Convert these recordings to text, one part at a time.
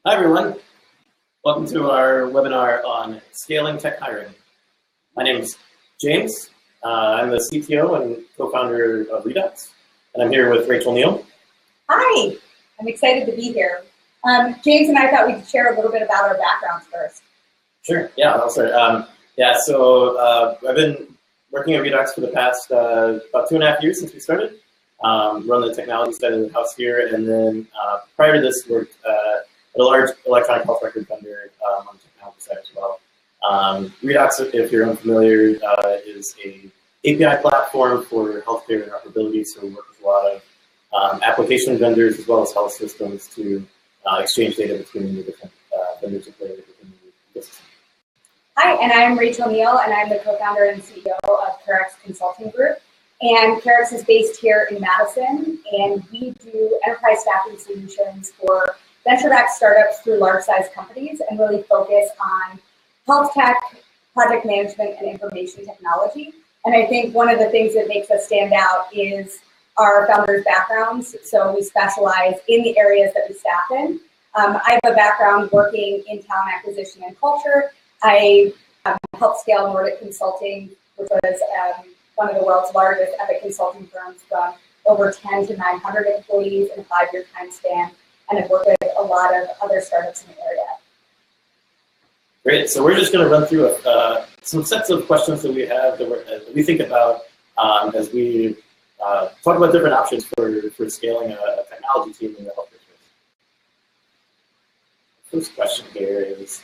Hi, everyone. Welcome to our webinar on scaling tech hiring. My name is James. I'm the CTO and co-founder of Redox, and I'm here with Neill. Hi, I'm excited to be here. James and I thought we'd share a little bit about our backgrounds first. Sure, yeah, I'll start. So I've been working at Redox for the past about 2.5 years since we started. Run the technology side of the house here, and then prior to this, worked at a large electronic health record vendor on the technology side as well. Redox, if you're unfamiliar, is a API platform for healthcare interoperability, so we work with a lot of application vendors as well as health systems to exchange data between the different vendors and players within the ecosystem. Hi, and I'm Neill, and I'm the co-founder and CEO of CareX Consulting Group. And CareX is based here in Madison, and we do enterprise staffing solutions for venture-backed startups through large-sized companies and really focus on health tech, project management, and information technology. And I think one of the things that makes us stand out is our founders' backgrounds. So we specialize in the areas that we staff in. I have a background working in talent acquisition and culture. I helped scale Nordic Consulting, which was one of the world's largest epic consulting firms, from over 10 to 900 employees in a 5-year time span, and I've worked with a lot of other startups in the area. Great, so we're just going to run through some sets of questions that we have that we think about as we talk about different options for scaling a technology team in the healthcare space. First question here is,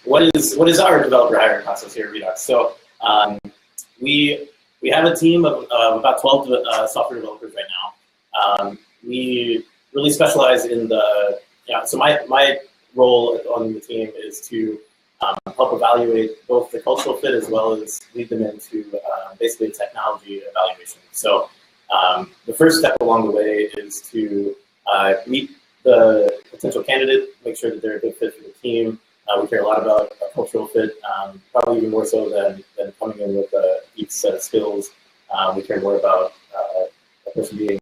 what is our developer hiring process here at Redox? So we have a team of about 12 software developers right now. We really specialize in so my role on the team is to help evaluate both the cultural fit as well as lead them into basically technology evaluation. So the first step along the way is to meet the potential candidate, make sure that they're a good fit for the team. We care a lot about a cultural fit, probably even more so than coming in with a deep set of skills. We care more about a person being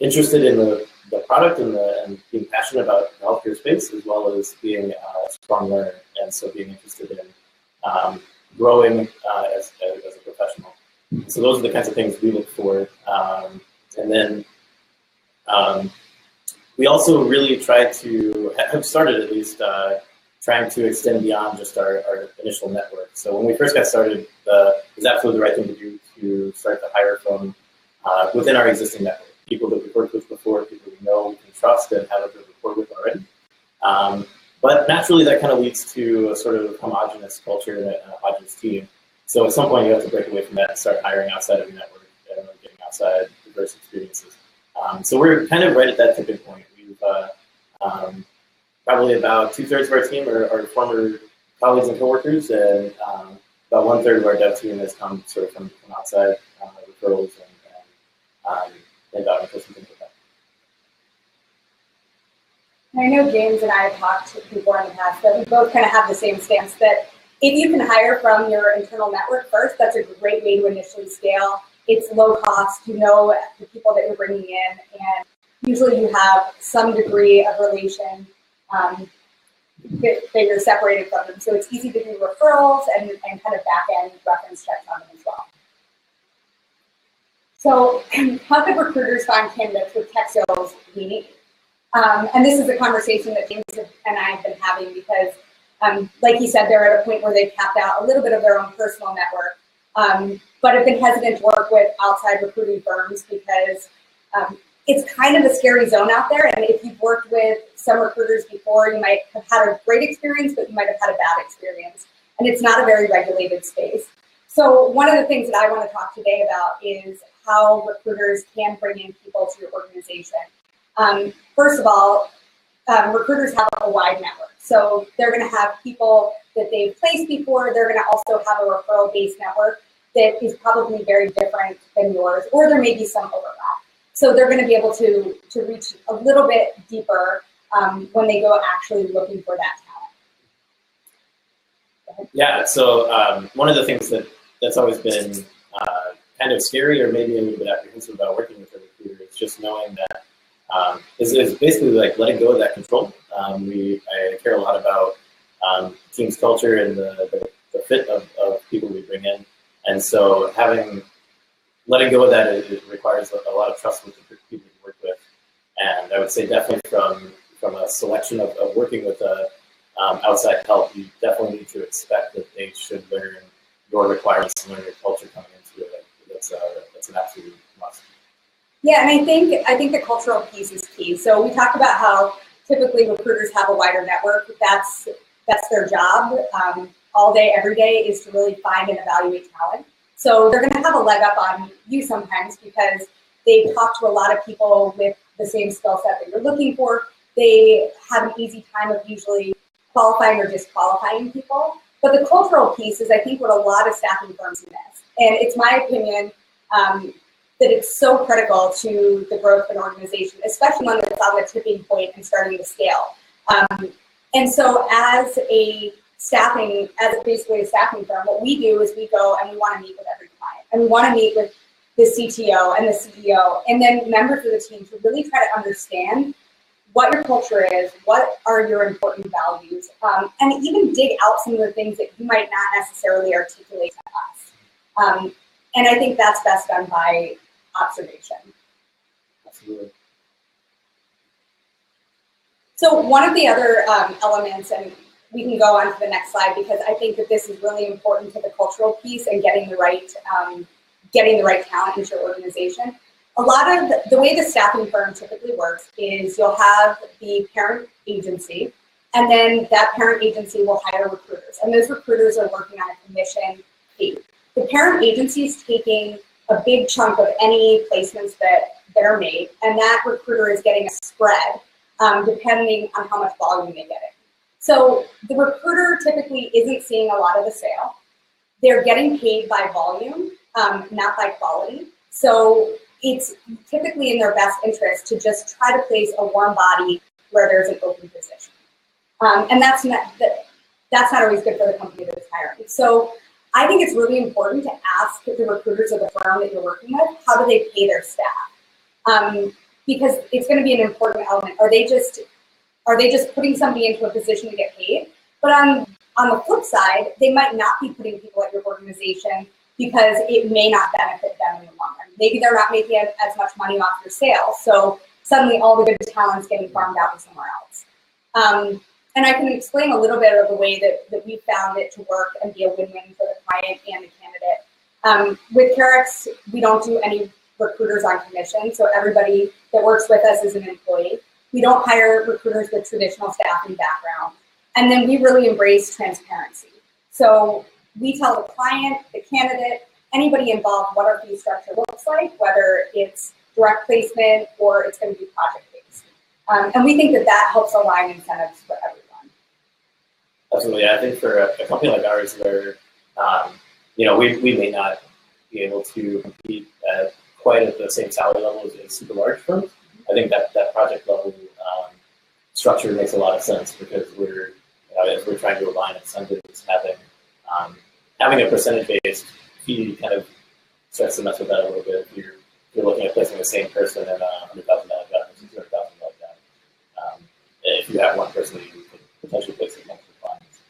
interested in the product and being passionate about the healthcare space, as well as being a strong learner, and so being interested in growing as a professional. So those are the kinds of things we look for. And then we also really try to have started, at least, trying to extend beyond just our initial network. So when we first got started, it was absolutely the right thing to do to start to hire from within our existing network. People that we've worked with before, people we know, we can trust and have a good rapport with already. But naturally, that kind of leads to a sort of homogenous culture and a homogenous team. So at some point, you have to break away from that and start hiring outside of your network and getting outside diverse experiences. So we're kind of right at that tipping point. We've probably about 2/3 of our team are former colleagues and coworkers, and about 1/3 of our dev team has come sort of from outside referrals and things like that. I know James and I have talked before in the past that we both kind of have the same stance that if you can hire from your internal network first, that's a great way to initially scale. It's low cost, you know the people that you're bringing in, and usually you have some degree of relation that you're separated from them. So it's easy to do referrals and kind of back-end reference checks on them as well. So how could recruiters find candidates with tech skills we need? And this is a conversation that James and I have been having because, like he said, they're at a point where they've tapped out a little bit of their own personal network, but have been hesitant to work with outside recruiting firms because it's kind of a scary zone out there. And if you've worked with some recruiters before, you might have had a great experience, but you might have had a bad experience. And it's not a very regulated space. So one of the things that I want to talk today about is how recruiters can bring in people to your organization. First of all, recruiters have a wide network. So they're going to have people that they've placed before. They're going to also have a referral-based network that is probably very different than yours, or there may be some overlap. So they're going to be able to reach a little bit deeper when they go actually looking for that talent. Yeah, so one of the things that's always been kind of scary or maybe a little bit apprehensive about working with a recruiter is just knowing that is basically like letting go of that control. I care a lot about team's culture and the fit of people we bring in. And so letting go of that, it requires a lot of trust with the people you work with. And I would say definitely from a selection of working with outside help, you definitely need to expect that they should learn your requirements and learn your culture coming into it. That's an absolute must. Yeah, and I think the cultural piece is key. So we talked about how typically recruiters have a wider network. That's their job all day, every day, is to really find and evaluate talent. So they're going to have a leg up on you sometimes because they've talked to a lot of people with the same skill set that you're looking for. They have an easy time of usually qualifying or disqualifying people. But the cultural piece is, I think, what a lot of staffing firms miss. And it's my opinion that it's so critical to the growth of an organization, especially when it's on the tipping point and starting to scale. And so as basically a staffing firm, what we do is we go and we want to meet with every client. And we want to meet with the CTO and the CEO and then members of the team to really try to understand what your culture is, what are your important values, and even dig out some of the things that you might not necessarily articulate to us. And I think that's best done by observation. Absolutely. So one of the other elements, and we can go on to the next slide because I think that this is really important to the cultural piece and getting the right talent into your organization. A lot of the way the staffing firm typically works is you'll have the parent agency, and then that parent agency will hire recruiters, and those recruiters are working on a commission fee. The parent agency is taking a big chunk of any placements that are made, and that recruiter is getting a spread depending on how much volume they get in. So the recruiter typically isn't seeing a lot of the sale. They're getting paid by volume, not by quality. So it's typically in their best interest to just try to place a warm body where there's an open position. And that's not always good for the company that's hiring. So I think it's really important to ask the recruiters of the firm that you're working with, how do they pay their staff? Because it's going to be an important element. Are they just putting somebody into a position to get paid? But on the flip side, they might not be putting people at your organization because it may not benefit them in the long run. Maybe they're not making as much money off your sales, so suddenly all the good talent's getting farmed out to somewhere else. And I can explain a little bit of the way that we found it to work and be a win-win for the client and the candidate. With CareX, we don't do any recruiters on commission, so everybody that works with us is an employee. We don't hire recruiters with traditional staffing background. And then we really embrace transparency. So we tell the client, the candidate, anybody involved what our fee structure looks like, whether it's direct placement or it's going to be project-based. And we think that helps align incentives for everyone. Absolutely. I think for a company like ours where, we may not be able to compete quite at the same salary level as super large firms, I think that project level structure makes a lot of sense because as we're trying to align incentives, having a percentage-based fee kind of starts to mess with that a little bit. If you're looking at placing the same person in a $100,000 job versus $200,000 job. If you have one person, you could potentially place it multiple clients.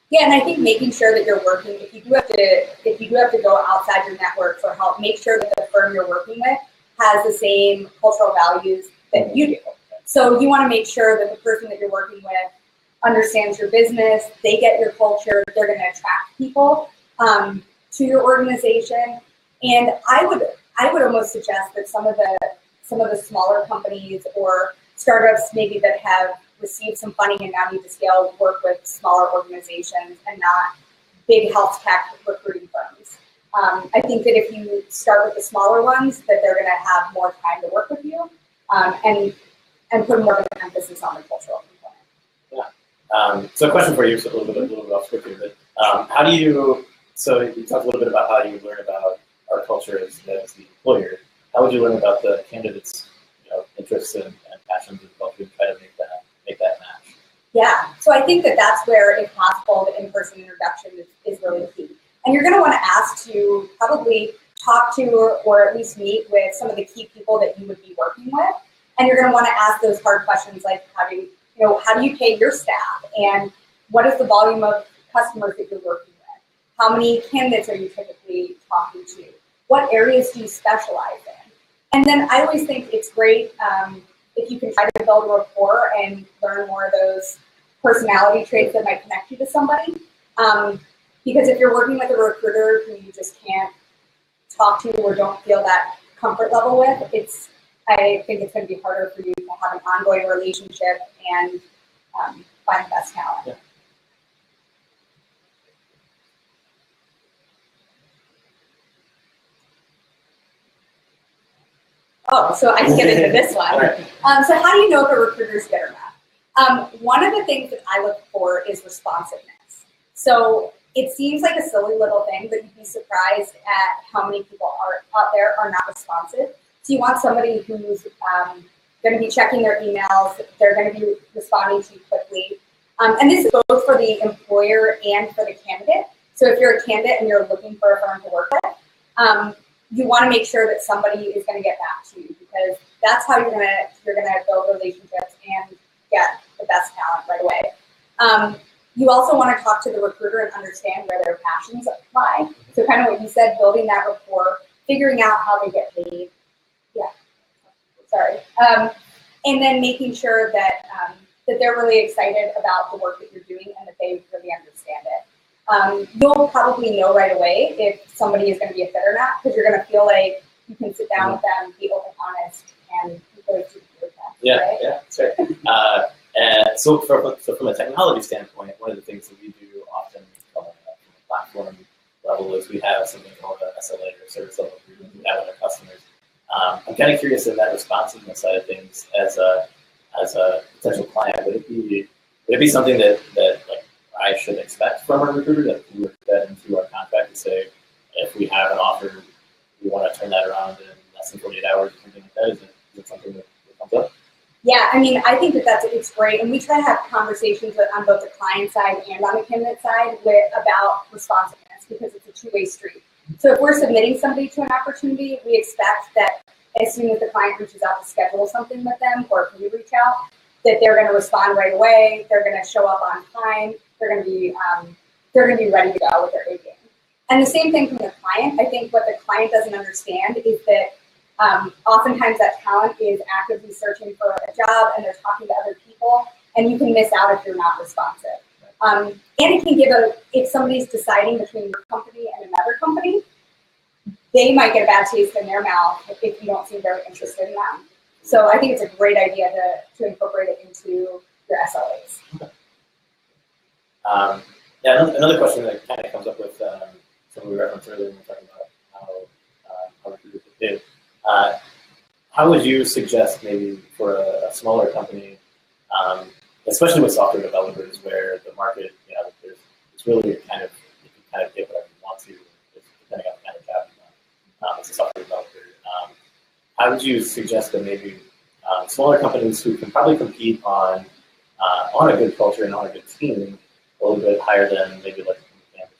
Yeah, and I think making sure that you're working, if you do have to go outside your network for help, make sure that the firm you're working with has the same cultural values that you do. So you want to make sure that the person that you're working with understands your business, they get your culture, they're going to attract people to your organization. And I would almost suggest that some of the smaller companies or startups maybe that have received some funding and now need to scale work with smaller organizations and not big health tech recruiting firms. I think that if you start with the smaller ones, that they're going to have more time to work with you and put more of an emphasis on the cultural component. Yeah. So a question for you, so a little bit off script here, but so you talked a little bit about how you learn about our culture as the employer. How would you learn about the candidates' interests and passions and culture and try to make that match? Yeah, so I think that's where, if possible, the in-person introduction is really key. And you're going to want to ask to probably talk to or at least meet with some of the key people that you would be working with. And you're going to want to ask those hard questions like, how do how do you pay your staff, and what is the volume of customers that you're working with? How many candidates are you typically talking to? What areas do you specialize in? And then I always think it's great if you can try to build a rapport and learn more of those personality traits that might connect you to somebody. Because if you're working with a recruiter who you just can't talk to or don't feel that comfort level with, I think it's going to be harder for you to have an ongoing relationship and find the best talent. Yeah. Oh, so I can get into this one. So how do you know if a recruiter's good or not? One of the things that I look for is responsiveness. So it seems like a silly little thing, but you'd be surprised at how many people out there are not responsive. So you want somebody who's going to be checking their emails, they're going to be responding to you quickly. And this is both for the employer and for the candidate. So if you're a candidate and you're looking for a firm to work with, you want to make sure that somebody is going to get back to you, because that's how you're going to build relationships and get the best talent right away. You also want to talk to the recruiter and understand where their passions lie. So kind of what you said, building that rapport, figuring out how they get paid. Yeah, sorry. And then making sure that that they're really excited about the work that you're doing and that they really understand it. You'll probably know right away if somebody is going to be a fit or not, because you're going to feel like you can sit down with them, be open, honest, and really do with them. Yeah, right? yeah, that's right. And so from a technology standpoint, one of the things that we do often from a platform level is we have something called an SLA, or service level agreement, we have with our customers. I'm kind of curious in that responsiveness side of things as a potential client, would it be something that like I should expect from a recruiter, that we work that into our contract to say, if we have an offer, we want to turn that around in less than 48 hours or something like that? Is it something that comes up? Yeah, I mean, I think it's great, and we try to have conversations on both the client side and on the candidate side about responsiveness, because it's a two-way street. So if we're submitting somebody to an opportunity, we expect that as soon as the client reaches out to schedule something with them, or if we reach out, that they're going to respond right away. They're going to show up on time. They're going to be ready to go with their A game. And the same thing from the client. I think what the client doesn't understand is that oftentimes that talent is actively searching for a job, and they're talking to other people, and you can miss out if you're not responsive. And it can if somebody's deciding between your company and another company, they might get a bad taste in their mouth if you don't seem very interested in them. So I think it's a great idea to incorporate it into your SLAs. Yeah, another question that kind of comes up with something we referenced earlier when we were talking about how recruiters get paid. How would you suggest maybe for a smaller company, especially with software developers, where the market, it's really kind of you can kind of get whatever you want to, depending on the kind of job you want as a software developer. How would you suggest that maybe smaller companies who can probably compete on a good culture and on a good team a little bit higher than maybe like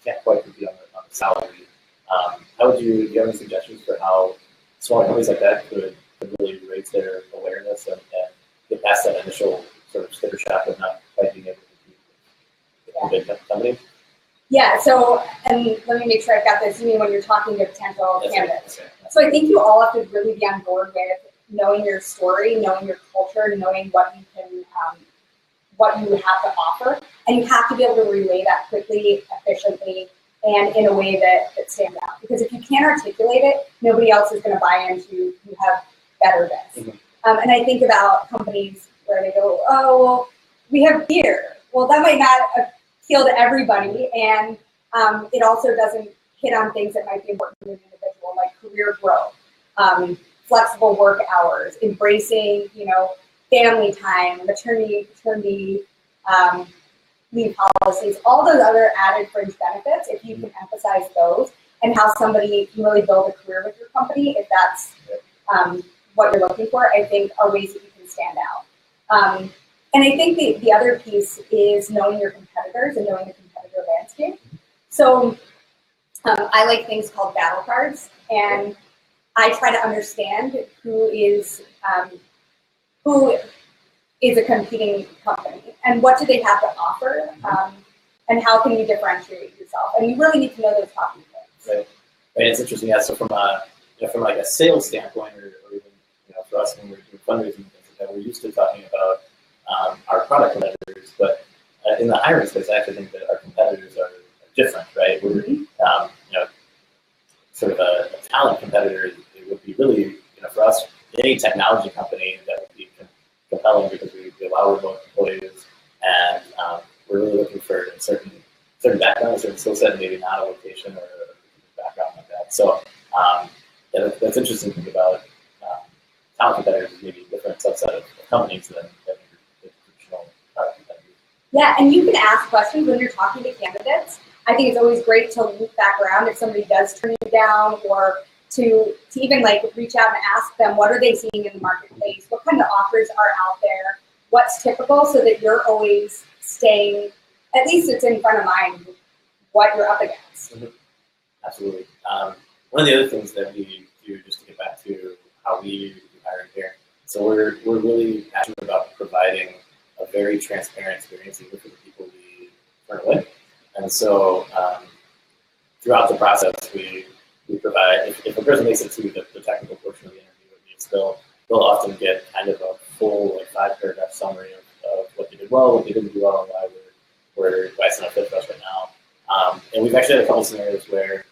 can't quite compete on the salary? How would do you have any suggestions for how smaller companies like that could really raise their awareness and get past that initial sort of sticker shock of not quite being able to compete with big companies? Yeah, so, and let me make sure I've got this. You mean when you're talking to potential candidates? Right. So I think you all have to really be on board with knowing your story, knowing your culture, knowing what you can, what you have to offer, and you have to be able to relay that quickly, efficiently, and in a way that stands out. Because if you can't articulate it, nobody else is going to buy into you have better this. Mm-hmm. And I think about companies where they go, oh, well, we have beer. Well, that might not appeal to everybody, and it also doesn't hit on things that might be important to an individual, like career growth, flexible work hours, embracing, family time, maternity leave policies, all those other added fringe benefits. If you can emphasize those and how somebody can really build a career with your company, if that's what you're looking for, I think are ways that you can stand out. And I think the other piece is knowing your competitors and knowing the competitor landscape. So I like things called battle cards, and I try to understand who is is a competing company, and what do they have to offer, and how can you differentiate yourself? And you really need to know those talking points. Right. Right. It's interesting. Yeah. So from like a sales standpoint, or even for us when we're doing fundraising and things like that, we're used to talking about our product competitors, but in the hiring space, I actually think that our competitors are different, right? We're sort of a talent competitor. It would be really for us, any technology company that would be compelling because we allow remote employees, and we're really looking for certain backgrounds, certain skill set, maybe not a location or a background like that. So that's interesting to think about. Talent competitors is maybe a different subset of companies than the traditional product competitors. Yeah, and you can ask questions when you're talking to candidates. I think it's always great to loop back around if somebody does turn you down, or to even like reach out and ask them what are they seeing in the marketplace, what kind of offers are out there, what's typical, so that you're always staying, at least it's in front of mind what you're up against. Mm-hmm. Absolutely. One of the other things that we do, just to get back to how we do hiring here, so we're really passionate about providing a very transparent experience even for the people we turn away. And so throughout the process, we provide, if a person makes it to the technical portion of the interview, they'll often get kind of a full 5-paragraph summary of what they did well, what they didn't do well, and why it's not fit for us right now. And we've actually had a couple scenarios where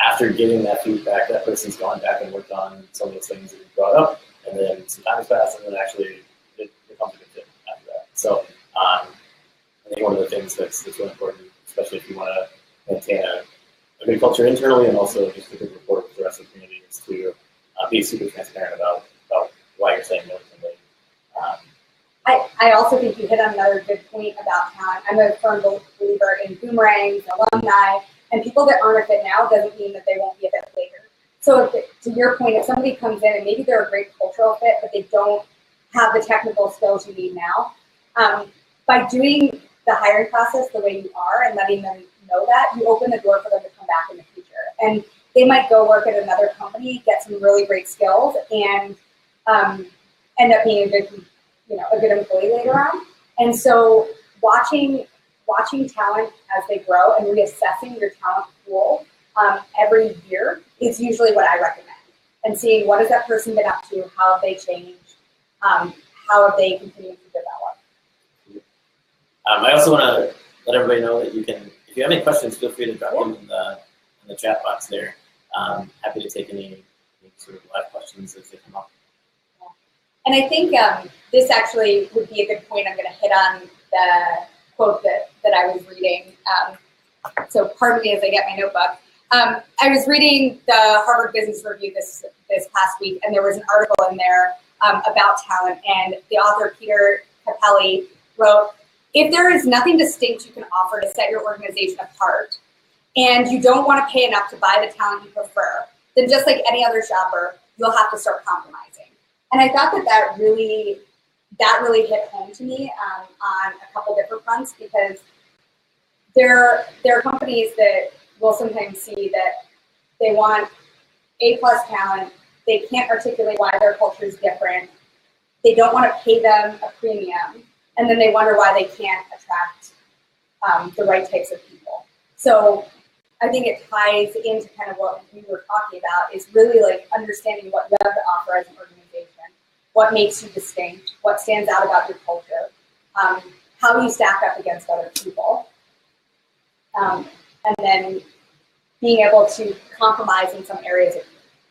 after getting that feedback, that person's gone back and worked on some of those things that we brought up, and then some time has passed, and then actually it becomes a good fit after that. So I think one of the things that's really important, especially if you want to maintain a good culture internally and also just a good rapport with the rest of the community, is to be super transparent about why you're saying no to somebody. I also think you hit on another good point about talent. I'm a firm believer in boomerangs, alumni, and people that aren't a fit now doesn't mean that they won't be a fit later. So to your point, if somebody comes in and maybe they're a great cultural fit, but they don't have the technical skills you need now, by doing the hiring process the way you are and letting them know that, you open the door for them to come back in the future. And they might go work at another company, get some really great skills, and end up being a good employee later on. And so watching talent as they grow and reassessing your talent pool every year is usually what I recommend. And seeing what has that person been up to, how have they changed, how have they continued to develop. I also want to let everybody know that you can, if you have any questions, feel free to drop them in the chat box there. Happy to take any sort of live questions as they come up. And I think this actually would be a good point. I'm going to hit on the quote that I was reading. So pardon me as I get my notebook. I was reading the Harvard Business Review this past week, and there was an article in there about talent, and the author, Peter Capelli, wrote, "If there is nothing distinct you can offer to set your organization apart, and you don't want to pay enough to buy the talent you prefer, then just like any other shopper, you'll have to start compromising." And I thought that really hit home to me on a couple different fronts, because there are companies that will sometimes see that they want A+ talent, they can't articulate why their culture is different, they don't want to pay them a premium, and then they wonder why they can't attract the right types of people. So I think it ties into kind of what we were talking about, is really like understanding what you have to offer as an organization, what makes you distinct, what stands out about your culture, how you stack up against other people, and then being able to compromise in some areas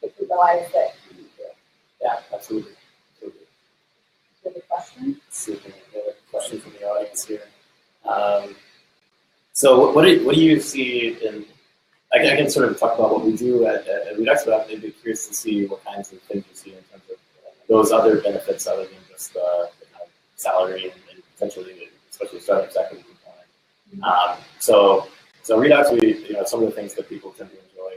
if you realize that you need to. Yeah, absolutely. Do you have a question? Let's see if we have a question from the audience here. So what do you see in, I can sort of talk about what we do at Redox, but I'd be curious to see what kinds of things you see in terms of those other benefits other than just the kind of salary and potentially, especially startup equity component. So Redox, some of the things that people tend to enjoy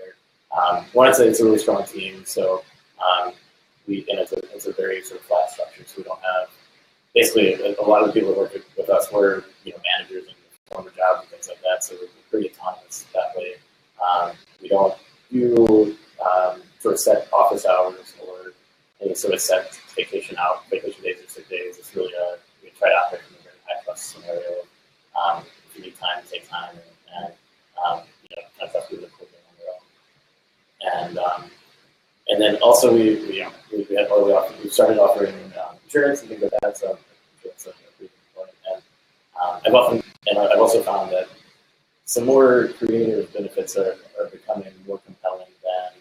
are, one, it's a really strong team. So it's a very sort of flat structure. So we don't have, basically a lot of the people that work with us were managers in former jobs and things like that. So we're pretty autonomous that way. We don't do sort of set office hours or any sort of set vacation days also we started offering insurance and things like that. So it's a big component. And I've also found that some more creative benefits are becoming more compelling than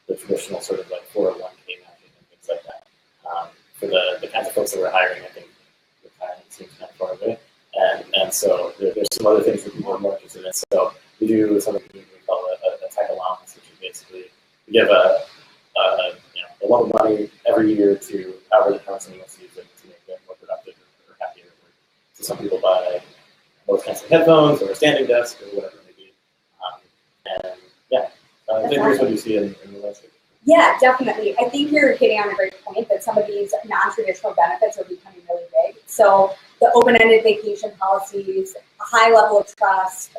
the traditional sort of like 401k matching and things like that. For the kinds of folks that we're hiring, I think retirement seems kind of far away. And so there's some other things that people are more interested in. So we do something we call a tech allowance, which is basically we give a lump of money every year to however the person wants to use it to make them more productive or happier. So some people buy those kinds of headphones or a standing desk or whatever it may be. And yeah, I'm curious what you see in the landscape. Yeah, definitely. I think you're hitting on a great point that some of these non-traditional benefits are becoming really big. So the open-ended vacation policies, a high level of trust,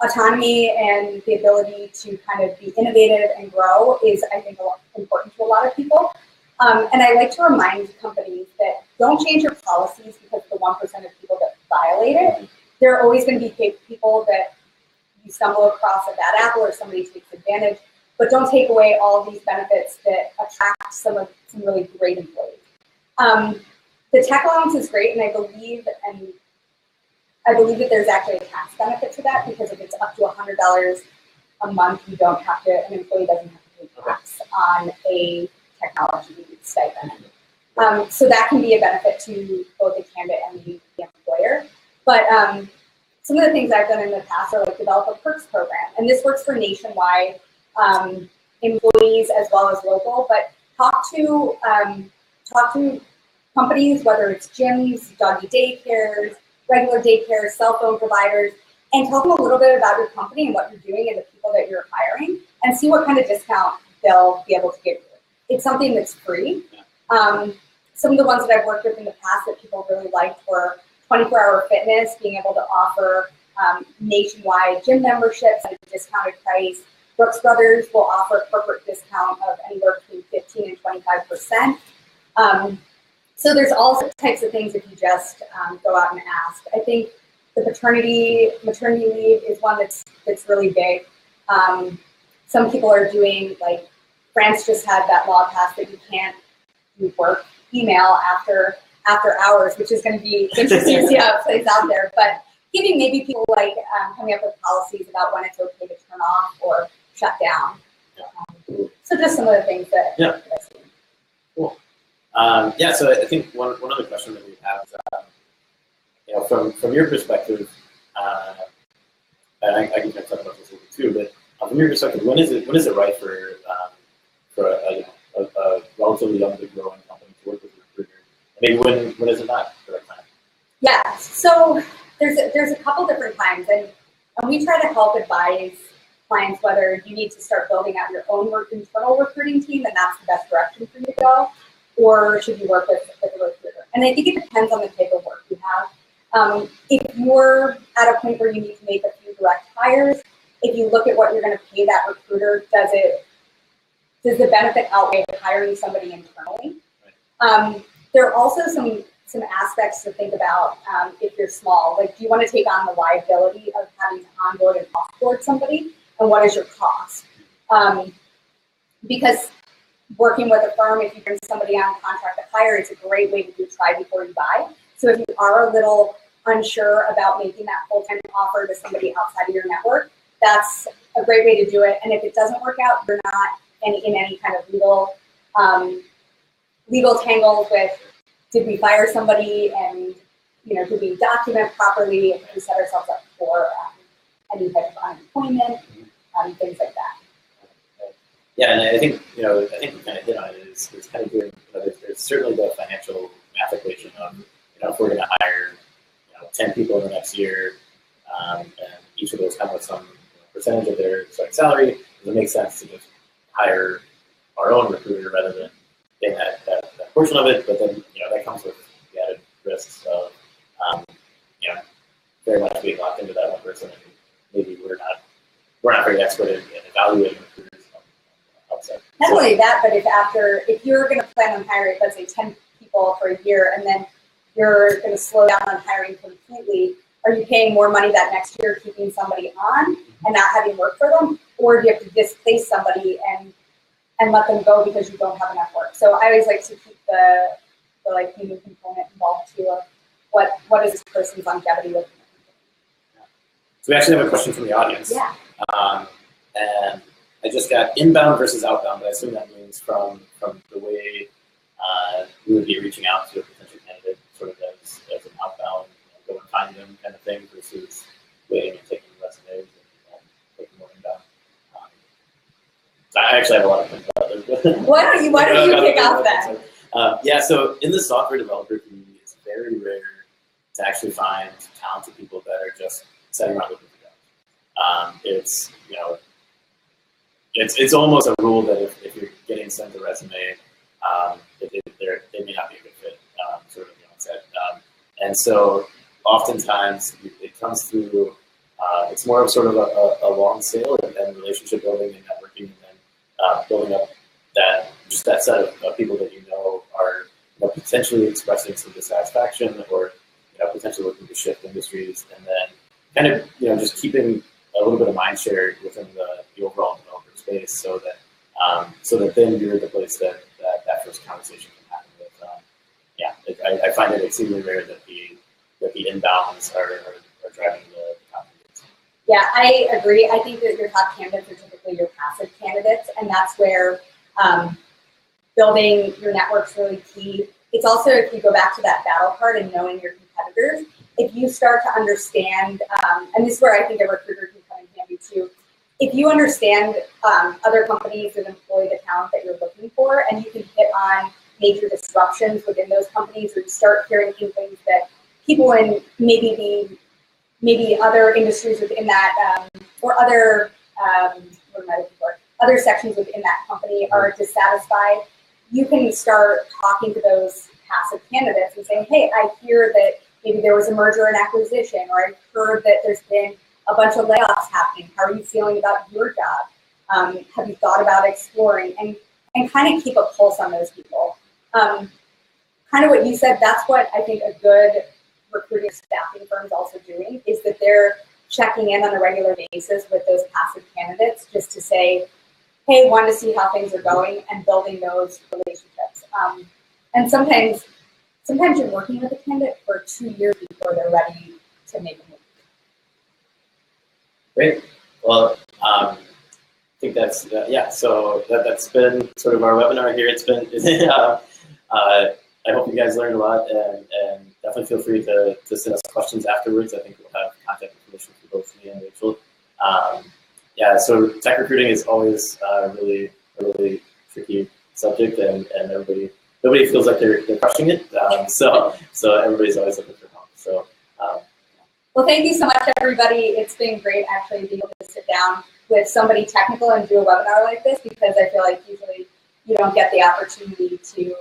autonomy, and the ability to kind of be innovative and grow is, I think, important to a lot of people. And I like to remind companies that don't change your policies because of the 1% of people that violate it. There are always going to be people that you stumble across a bad apple or somebody takes advantage, but don't take away all of these benefits that attract some really great employees. The tech allowance is great, and I believe that there's actually a tax benefit to that, because if it's up to $100 a month, an employee doesn't have to pay tax on a technology stipend. So that can be a benefit to both the candidate and the employer. But some of the things I've done in the past are like develop a perks program, and this works for nationwide employees as well as local. But talk to companies, whether it's gyms, doggy daycares, regular daycares, cell phone providers, and tell them a little bit about your company and what you're doing and the people that you're hiring, and see what kind of discount they'll be able to give you. It's something that's free. Some of the ones that I've worked with in the past that people really liked were 24-hour fitness, being able to offer nationwide gym memberships at a discounted price. Brooks Brothers will offer a corporate discount of anywhere between 15 and 25%. So there's all types of things if you just go out and ask. I think the maternity leave is one that's really big. Some people are doing, like, France just had that law passed that you can't do work email after hours, which is going to be interesting to see how it plays out there. But giving maybe people coming up with policies about when it's okay to turn off or shut down. So just some of the things that I see. Cool. So I think one other question that we have is, from your perspective, and I can talk about this a little bit too, but from your perspective, when is it right for a relatively young, big growing company to work with a recruiter? Maybe when is it not the right time? Yeah, so there's a couple different times, and we try to help advise clients whether you need to start building out your own internal recruiting team, and that's the best direction for you to go, or should you work with a recruiter? And I think it depends on the type of work you have. If you're at a point where you need to make a few direct hires, if you look at what you're going to pay that recruiter, does the benefit outweigh hiring somebody internally? There are also some aspects to think about if you're small. Like, do you want to take on the liability of having to onboard and offboard somebody, and what is your cost? Because working with a firm, if you bring somebody on contract to hire, it's a great way to do try before you buy. So if you are a little unsure about making that full-time offer to somebody outside of your network, that's a great way to do it. And if it doesn't work out, you're not in any kind of legal tangles with, did we fire somebody, and did we document properly, and we set ourselves up for any type of unemployment, things like that. Yeah, and I think we kind of hit on it. Is kind of doing. There's certainly the financial math equation of if we're going to hire 10 people in the next year, and each of those come with some percentage of their starting salary, does it make sense to just hire our own recruiter rather than paying that portion of it? But then that comes with the added risks of very much being locked into that one person, and maybe we're not very expert in evaluating recruiters outside. Not only that, but if you're going to plan on hiring, let's say 10 people for a year, and then you're going to slow down on hiring completely, are you paying more money that next year keeping somebody on and not having work for them, or do you have to displace somebody and and let them go because you don't have enough work. So I always like to keep the like human component involved too, of what is this person's longevity looking like. So we actually have a question from the audience. Yeah. And I just got inbound versus outbound, but I assume that means from the way we would be reaching out to a potential candidate sort of as an outbound, go and find them kind of thing versus waiting and taking resumes and taking more inbound. So I actually have a lot of things about this. Why don't you kick off that? Yeah, so in the software developer community, it's very rare to actually find talented people that are just sitting around looking for jobs. It's almost a rule that if you're getting sent a resume, they may not be a good fit, sort of, onset. And so oftentimes it comes through, it's more of sort of a long sale and relationship building and networking, and then building up that set of people that are potentially expressing some dissatisfaction or potentially looking to shift industries, and then kind of just keeping a little bit of mind share within the overall developer space, so that then you're the place that first conversation can happen with. I find it exceedingly rare that the inbounds are driving the confidence. Yeah, I agree. I think that your top candidates are typically your passive candidates, and that's where building your network's really key. It's also, if you go back to that battle card and knowing your competitors, if you start to understand, and this is where I think a recruiter can come in handy too, if you understand other companies that employ the talent that you're looking for, and you can hit on major disruptions within those companies, or you start hearing things that people in maybe other industries within that, or other other sections within that company are dissatisfied, you can start talking to those passive candidates and saying, hey, I hear that maybe there was a merger and acquisition, or I've heard that there's been a bunch of layoffs happening. How are you feeling about your job? Have you thought about exploring? And kind of keep a pulse on those people. Kind of what you said, that's what I think a good recruiting staffing firm is also doing, is that they're checking in on a regular basis with those passive candidates just to say, hey, want to see how things are going, and building those relationships. And sometimes you're working with a candidate for 2 years before they're ready to make a move. Great. Well, I think that's, so that's been sort of our webinar here. It's been, I hope you guys learned a lot, and definitely feel free to send us questions afterwards. I think we'll have contact information for both me and Rachel. So tech recruiting is always a really tricky subject, and nobody feels like they're crushing it. So everybody's always looking for help. So. Well, thank you so much, everybody. It's been great actually being able to sit down with somebody technical and do a webinar like this, because I feel like usually you don't get the opportunity to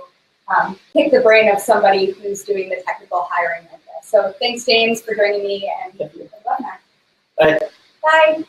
pick the brain of somebody who's doing the technical hiring like this. So thanks, James, for joining me and the webinar. Bye. Bye.